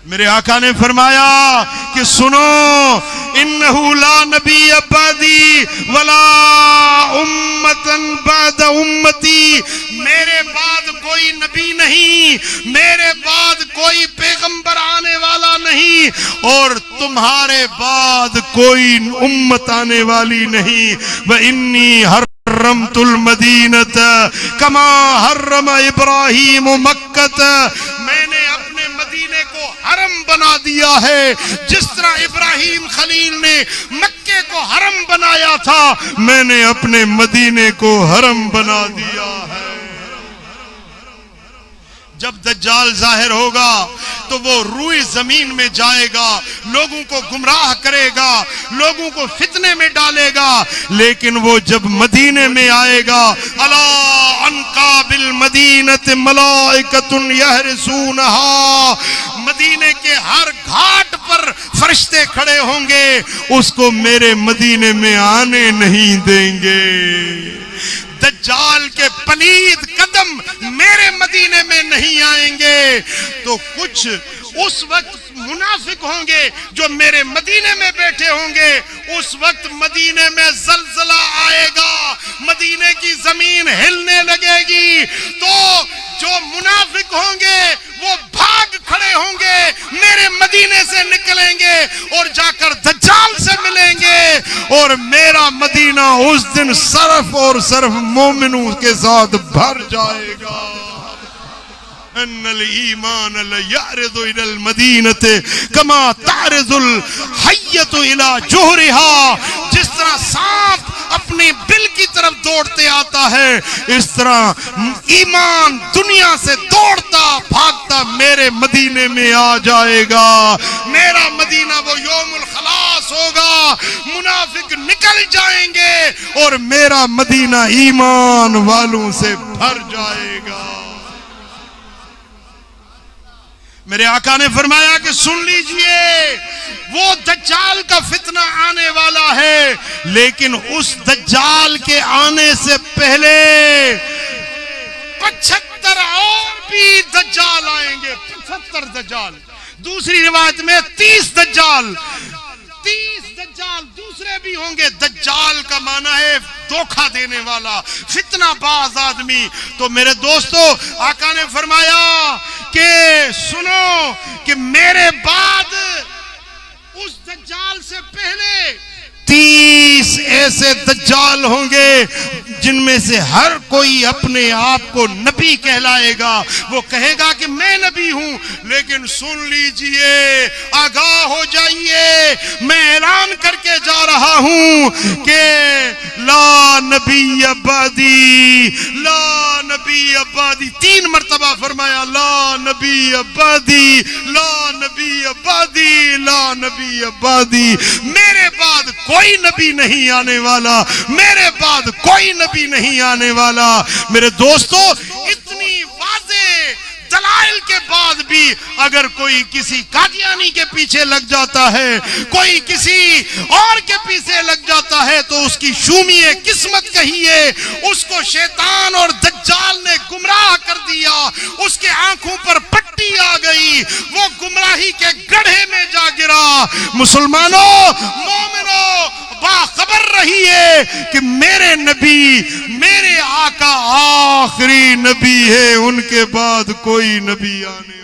मेरे आका ने फरमाया कि सुनो, इन्नहु ला नबी अबादी वला उम्मतन बाद उम्मती, मेरे बाद कोई नबी नहीं, मेरे बाद कोई पैगंबर आने वाला नहीं, और तुम्हारे बाद कोई उम्मत आने वाली नहीं। व इन्नी हर्रमतुल मदीनत कमा हर्रम इब्राहीम मक्कत, मैंने अपने मदीने को हरम बना दिया है जिस तरह इब्राहिम खलील ने मक्के को हरम बनाया था, मैंने अपने मदीने को हरम बना दिया है। जब दज्जाल जाहिर होगा तो वो रूई जमीन में जाएगा, लोगों को गुमराह करेगा, लोगों को फितने में डालेगा, लेकिन वो जब मदीने में आएगा, अला अनका बिल मदीनत मलाइकतुन यहरसूनहा, मदीने के हर घाट पर फरिश्ते खड़े होंगे, उसको मेरे मदीने में आने नहीं देंगे। दज्जाल के पलीद कदम मेरे मदीने में नहीं आएंगे, तो कुछ उस वक्त मुनाफिक होंगे जो मेरे मदीने में बैठे होंगे। उस वक्त मदीने में जलजला आएगा, मदीने की जमीन हिलने लगेगी, तो जो मुनाफिक होंगे वो भाग खड़े होंगे, मेरे मदीने से निकलेंगे और जाकर दज्जाल से मिलेंगे, और मेरा मदीना उस दिन सिर्फ और सिर्फ मोमिनों के साथ भर जाएगा। अन्नल ईमान लयरिदु इलल मदीनते कमा तारिजुल हय्यतु इला जुहरिहा, जिस तरह सांप अपनी बिल की तरफ दौड़ते आता है, इस तरह ईमान दुनिया से दौड़ता भागता मेरे मदीने में आ जाएगा। मेरा मदीना वो यौमुल खलास होगा, मुनाफिक निकल जाएंगे और मेरा मदीना ईमान वालों से भर जाएगा। मेरे आका ने फरमाया कि सुन लीजिए, वो दज्जाल का फितना आने वाला है, लेकिन उस दज्जाल के आने से पहले 75 और भी दज्जाल आएंगे। 75 दज्जाल, दूसरी रिवायत में 30 दज्जाल, 30 दज्जाल दूसरे भी होंगे। दज्जाल का माना है धोखा देने वाला, फितनाबाज आदमी। तो मेरे दोस्तों, आका ने फरमाया कि सुनो कि मेरे बाद उस दज्जाल से पहले 30 ऐसे दज्जाल होंगे जिनमें से हर कोई अपने आप को नबी कहलाएगा। वो कहेगा कि मैं नबी हूं, लेकिन सुन लीजिए, आगाह हो जाइए, मैं ऐलान करके जा रहा हूं कि ला नबी अबादी, ला नबी अबादी, 3 मर्तबा फरमाया, ला नबी अबादी, ला नबी अबादी, ला नबी अबादी। मेरे बाद कोई नबी नहीं आने वाला, मेरे बाद कोई नबी नहीं आने वाला। मेरे दोस्तों, इतनी वाज़ेह दलाइल के बाद भी अगर कोई किसी कादियानी के पीछे लग जाता है, कोई किसी और के पीछे लग जाता है, तो उसकी शूमिए किस्मत कहिए, उसको शैतान और दज्जाल ने गुमराह कर दिया, उसके आंखों पर पट्टी आ गई, वो गुमराही के गड्ढे में जा गिरा। मुसलमानों, मोमिनों, बाखबर रहिए कि मेरे नबी, मेरे आका आखिरी नबी है, उनके बाद कोई नबी आने